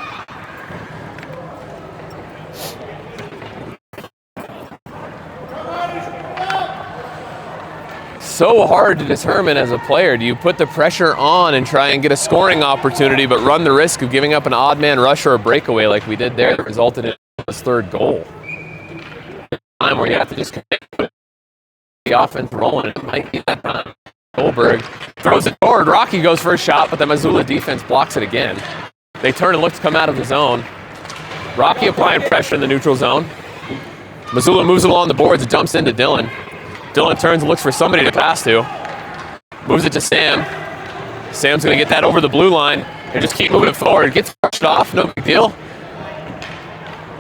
So hard to determine as a player. Do you put the pressure on and try and get a scoring opportunity, but run the risk of giving up an odd man rush or a breakaway like we did there that resulted in his 3rd goal? Time where you have to just put the offense rolling. It might be that time. Goldberg throws it forward. Rocky goes for a shot, but the Missoula defense blocks it again. They turn and look to come out of the zone. Rocky applying pressure in the neutral zone. Missoula moves along the boards and jumps into Dylan. Dylan turns and looks for somebody to pass to. Moves it to Sam. Sam's going to get that over the blue line and just keep moving it forward. Gets brushed off, no big deal.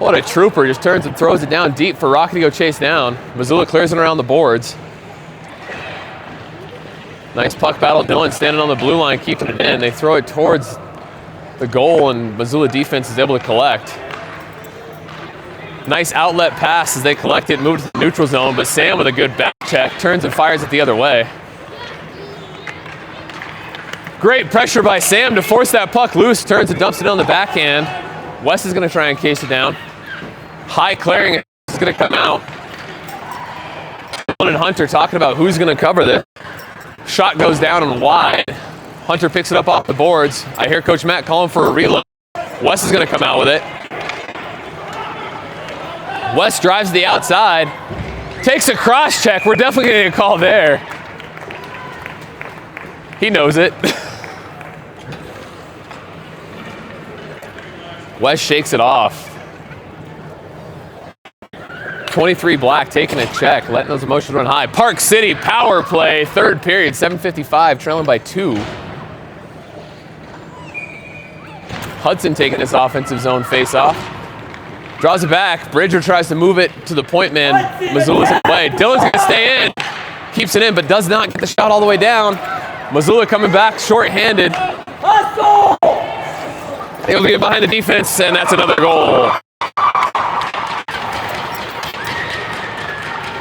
What a trooper, just turns and throws it down deep for Rocky to go chase down. Missoula clears it around the boards. Nice puck battle. Dylan standing on the blue line, keeping it in. They throw it towards the goal, and Missoula defense is able to collect. Nice outlet pass as they collect it, move to the neutral zone, but Sam with a good back check turns and fires it the other way. Great pressure by Sam to force that puck loose, turns and dumps it on the backhand. West is going to try and case it down. High clearing is going to come out. And Hunter talking about who's going to cover this. Shot goes down and wide. Hunter picks it up off the boards. I hear Coach Matt calling for a reload. West is going to come out with it. West drives to the outside. Takes a cross check. We're definitely going to get a call there. He knows it. West shakes it off. 23 black taking a check, letting those emotions run high. Park City power play, 3rd period, 7:55, trailing by 2. Hudson taking this offensive zone face-off. Draws it back. Bridger tries to move it to the point man. Missoula's away. Dylan's going to stay in. Keeps it in, but does not get the shot all the way down. Missoula coming back short-handed. Able to get behind the defense, and that's another goal.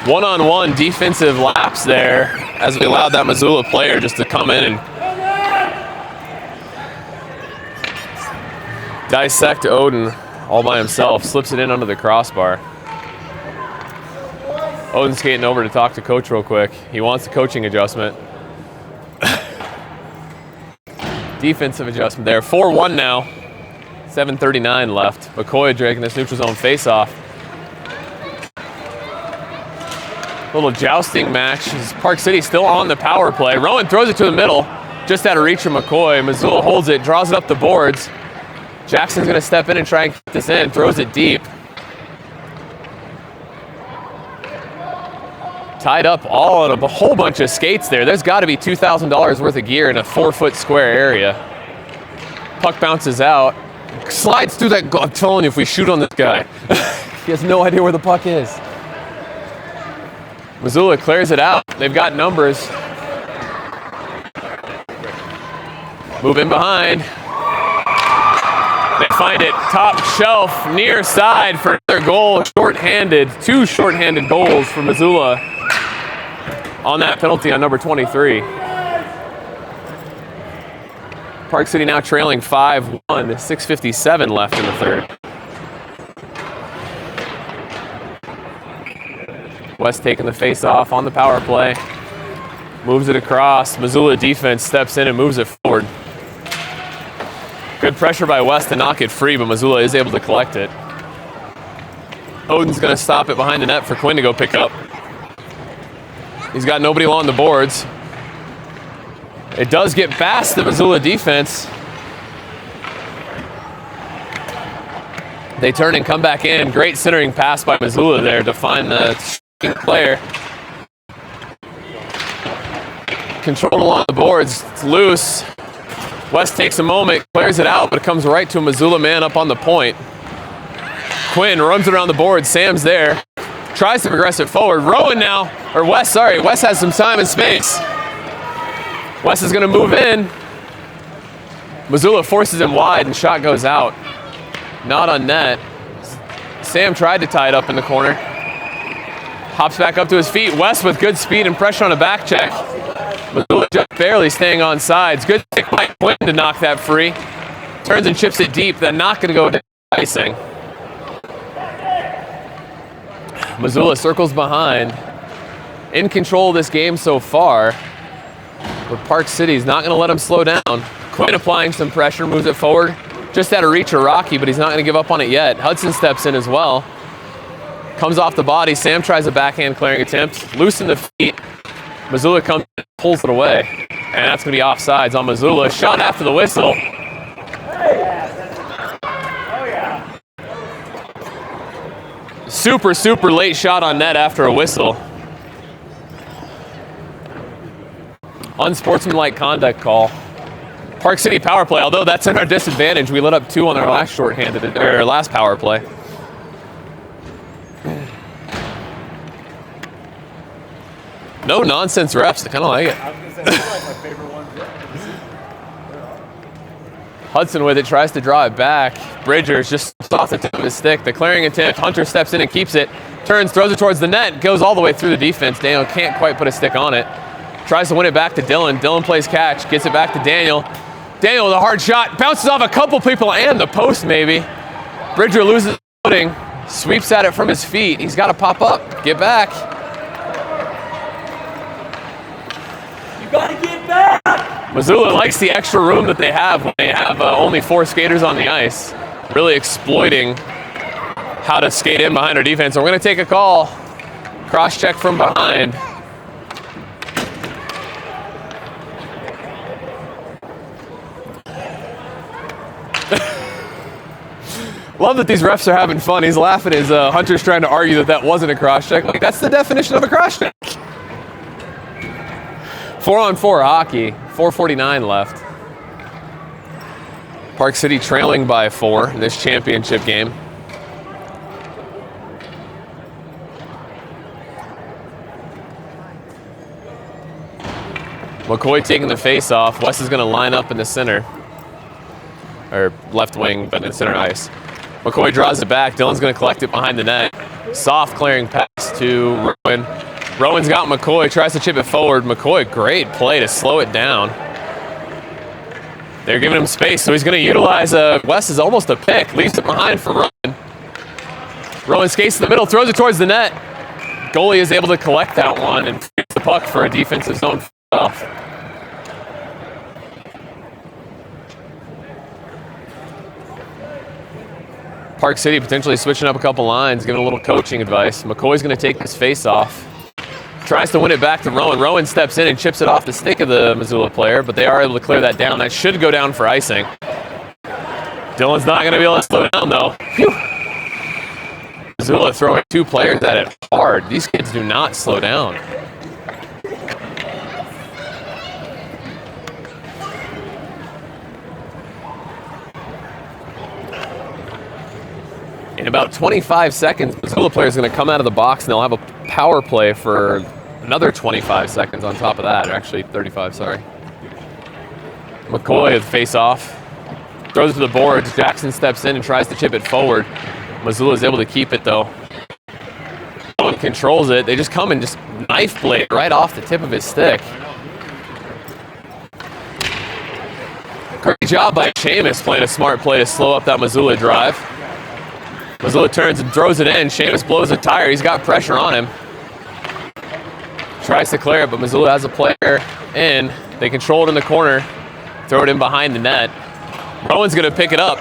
One-on-one defensive lapse there as we allowed that Missoula player just to come in and dissect Odin all by himself. Slips it in under the crossbar. Odin's skating over to talk to coach real quick. He wants a coaching adjustment. Defensive adjustment there. 4-1 now. 7:39 left. McCoy dragging this neutral zone face-off. Little jousting match. Park City still on the power play. Rowan throws it to the middle. Just out of reach from McCoy. Missoula holds it, draws it up the boards. Jackson's going to step in and try and keep this in. Throws it deep. Tied up all in a whole bunch of skates there. There's got to be $2,000 worth of gear in a 4-foot square area. Puck bounces out. Slides through that goal. I'm telling you, if we shoot on this guy, he has no idea where the puck is. Missoula clears it out. They've got numbers. Move in behind. They find it top shelf, near side for their goal. Short-handed, 2 short-handed goals for Missoula on that penalty on number 23. Park City now trailing 5-1, 6:57 left in the third. West taking the face-off on the power play. Moves it across. Missoula defense steps in and moves it forward. Good pressure by West to knock it free, but Missoula is able to collect it. Oden's going to stop it behind the net for Quinn to go pick up. He's got nobody along the boards. It does get past the Missoula defense. They turn and come back in. Great centering pass by Missoula there to find the player. Controlled along the boards. It's loose. West takes a moment, clears it out, but it comes right to a Missoula man up on the point. Quinn runs around the board. Sam's there. Tries to progress it forward. West has some time and space. West is going to move in. Missoula forces him wide and shot goes out. Not on net. Sam tried to tie it up in the corner. Hops back up to his feet. West with good speed and pressure on a back check. Missoula just barely staying on sides. Good pick by Quinn to knock that free. Turns and chips it deep. Then not going to go to icing. Missoula circles behind. In control of this game so far. But Park City's not going to let him slow down. Quinn applying some pressure, moves it forward. Just out of reach of Rocky, but he's not going to give up on it yet. Hudson steps in as well. Comes off the body. Sam tries a backhand clearing attempt. Loosen the feet. Missoula comes and pulls it away. And that's going to be offsides on Missoula. Shot after the whistle. Super, super late shot on net after a whistle. Unsportsmanlike conduct call. Park City power play, although that's in our disadvantage. We let up 2 on our last power play. No nonsense refs. I kind of like it. I was going to say, that's like my favorite one. Hudson with it, tries to draw it back. Bridgers just off the tip of his stick. The clearing attempt. Hunter steps in and keeps it. Turns, throws it towards the net. Goes all the way through the defense. Daniel can't quite put a stick on it. Tries to win it back to Dylan. Dylan plays catch. Gets it back to Daniel. Daniel with a hard shot. Bounces off a couple people and the post maybe. Bridger loses footing. Sweeps at it from his feet. He's got to pop up. Get back. Gotta get back! Missoula likes the extra room that they have when they have only 4 skaters on the ice. Really exploiting how to skate in behind our defense. So we're going to take a call. Cross check from behind. Love that these refs are having fun. He's laughing as Hunter's trying to argue that wasn't a cross check. Like, that's the definition of a cross check. 4-on-4 hockey, 4:49 left. Park City trailing by 4 in this championship game. McCoy taking the face off. West is going to line up in the center. Or left wing, but in center ice. McCoy draws it back. Dylan's going to collect it behind the net. Soft clearing pass to Rowan. Rowan's got McCoy, tries to chip it forward. McCoy, great play to slow it down. They're giving him space, so he's going to utilize West is almost a pick. Leaves it behind for Rowan. Rowan skates in the middle, throws it towards the net. Goalie is able to collect that one and picks the puck for a defensive zone off. Park City potentially switching up a couple lines, giving a little coaching advice. McCoy's going to take this face off. Tries to win it back to Rowan. Rowan steps in and chips it off the stick of the Missoula player, but they are able to clear that down. That should go down for icing. Dylan's not going to be able to slow down, though. Phew. Missoula throwing 2 players at it hard. These kids do not slow down. In about 25 seconds, Missoula player is going to come out of the box and they'll have a power play for another 25 seconds on top of that, or actually 35, sorry. McCoy with face-off. Throws it to the boards. Jackson steps in and tries to chip it forward. Missoula is able to keep it, though. Owen controls it. They just come and just knife blade right off the tip of his stick. Great job by Seamus playing a smart play to slow up that Missoula drive. Missoula turns and throws it in. Seamus blows a tire. He's got pressure on him. Tries to clear it, but Missoula has a player in. They control it in the corner. Throw it in behind the net. Rowan's going to pick it up.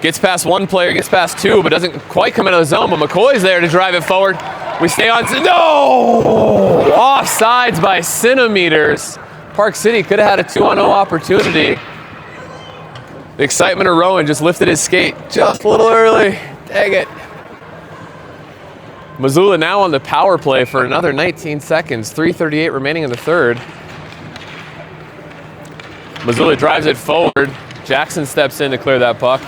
Gets past one player, gets past two, but doesn't quite come out of the zone. But McCoy's there to drive it forward. We stay on. No! Offsides by centimeters. Park City could have had a 2-on-0 opportunity. The excitement of Rowan just lifted his skate just a little early. Dang it. Missoula now on the power play for another 19 seconds. 3:38 remaining in the third. Missoula drives it forward. Jackson steps in to clear that puck.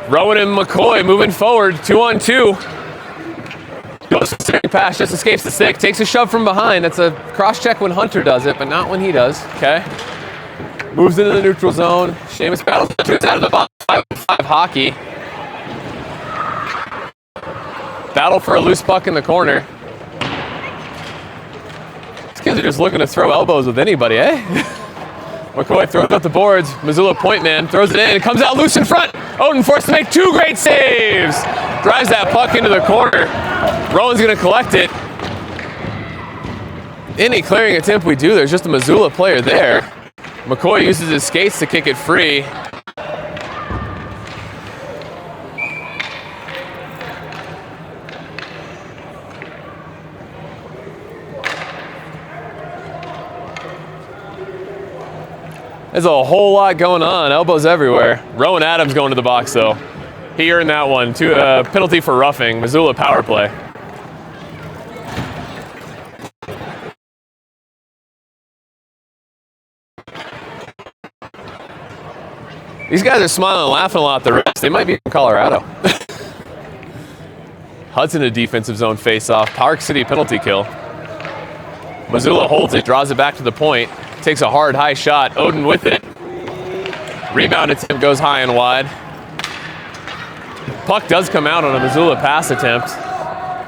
Rowan and McCoy moving forward, 2-on-2. Goes for the pass, just escapes the stick, takes a shove from behind. That's a cross-check when Hunter does it, but not when he does, okay? Moves into the neutral zone. Seamus battles out of the box, 5-5 hockey. Battle for a loose puck in the corner. These kids are just looking to throw elbows with anybody, eh? McCoy throws up the boards. Missoula point man throws it in. It comes out loose in front. Odin forced to make two great saves. Drives that puck into the corner. Rowan's going to collect it. Any clearing attempt we do, there's just a Missoula player there. McCoy uses his skates to kick it free. There's a whole lot going on. Elbows everywhere. Rowan Adams going to the box, though. He earned that one. Penalty for roughing. Missoula power play. These guys are smiling and laughing a lot. The rest, they might be in Colorado. Hudson a defensive zone face-off. Park City penalty kill. Missoula holds it, draws it back to the point. Takes a hard, high shot. Odin with it. Rebound attempt goes high and wide. Puck does come out on a Missoula pass attempt.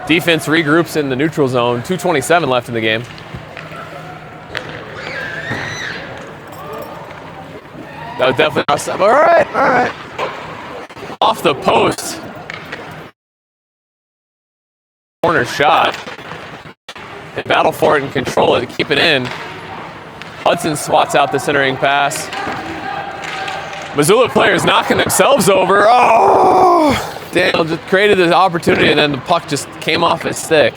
Defense regroups in the neutral zone. 2:27 left in the game. That was definitely awesome. All right. Off the post. Corner shot. They battle for it and control it, keep it in. Hudson swats out the centering pass. Missoula players knocking themselves over. Oh! Daniel just created this opportunity and then the puck just came off his stick.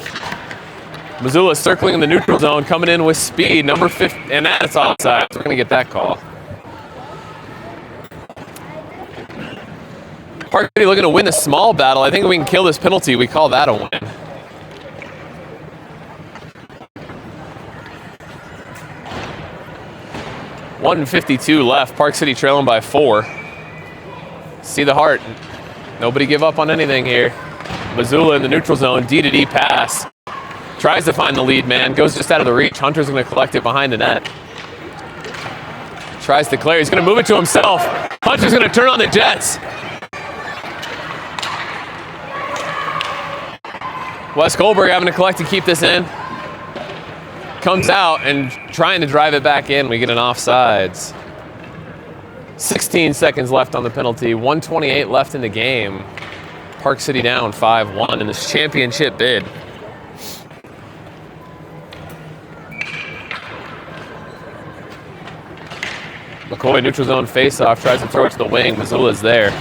Missoula circling in the neutral zone, coming in with speed. Number 50, and that's offside. We're going to get that call. Park City looking to win the small battle. I think if we can kill this penalty, we call that a win. .152 left. Park City trailing by 4. See the heart. Nobody give up on anything here. Missoula in the neutral zone. D-to-D pass. Tries to find the lead man. Goes just out of the reach. Hunter's going to collect it behind the net. Tries to clear. He's going to move it to himself. Hunter's going to turn on the Jets. Wes Goldberg having to collect to keep this in. Comes out and trying to drive it back in. We get an offsides. 16 seconds left on the penalty. 1:28 left in the game. Park City down 5-1 in this championship bid. McCoy neutral zone face-off. Tries to throw it to the wing. Missoula's there.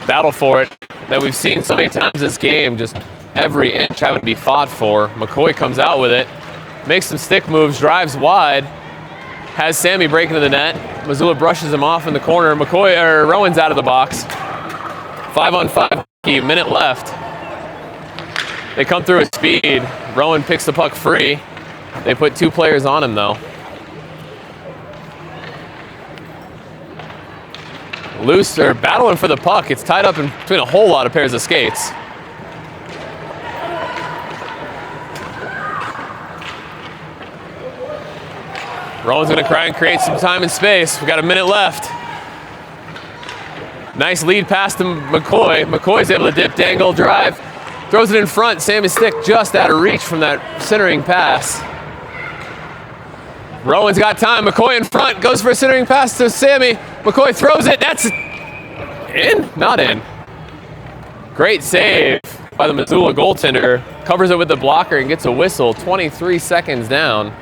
Battle for it that we've seen so many times this game. Just every inch having to be fought for. McCoy comes out with it. Makes some stick moves, drives wide, has Sammy break into the net. Missoula brushes him off in the corner. Rowan's out of the box. 5-on-5, minute left. They come through with speed. Rowan picks the puck free. They put 2 players on him, though. loose or battling for the puck. It's tied up in between a whole lot of pairs of skates. Rowan's gonna try and create some time and space. We got a minute left. Nice lead pass to McCoy. McCoy's able to dip, dangle, drive. Throws it in front. Sammy's stick just out of reach from that centering pass. Rowan's got time. McCoy in front. Goes for a centering pass to Sammy. McCoy throws it. That's in? Not in. Great save by the Missoula goaltender. Covers it with the blocker and gets a whistle. 23 seconds down.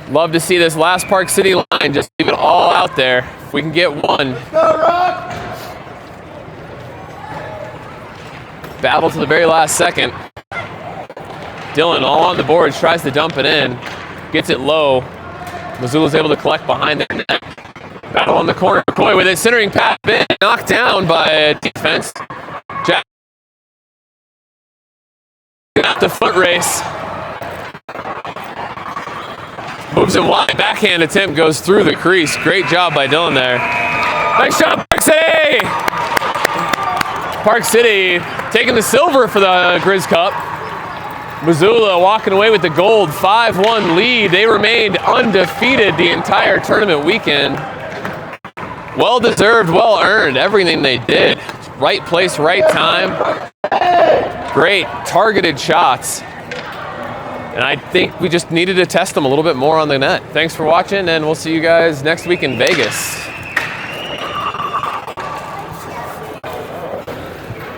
Love to see this last Park City line just leave it all out there. If we can get one. Go, Rock! Battle to the very last second. Dylan all on the boards, tries to dump it in. Gets it low. Missoula's able to collect behind their net. Battle on the corner. McCoy with it. Centering pass. Knocked down by defense. Jack. Got the foot race. Moves it wide. Backhand attempt goes through the crease. Great job by Dylan there. Nice job, Park City! Park City taking the silver for the Grizz Cup. Missoula walking away with the gold. 5-1 lead. They remained undefeated the entire tournament weekend. Well deserved, well earned. Everything they did. Right place, right time. Great targeted shots. And I think we just needed to test them a little bit more on the net. Thanks for watching, and we'll see you guys next week in Vegas.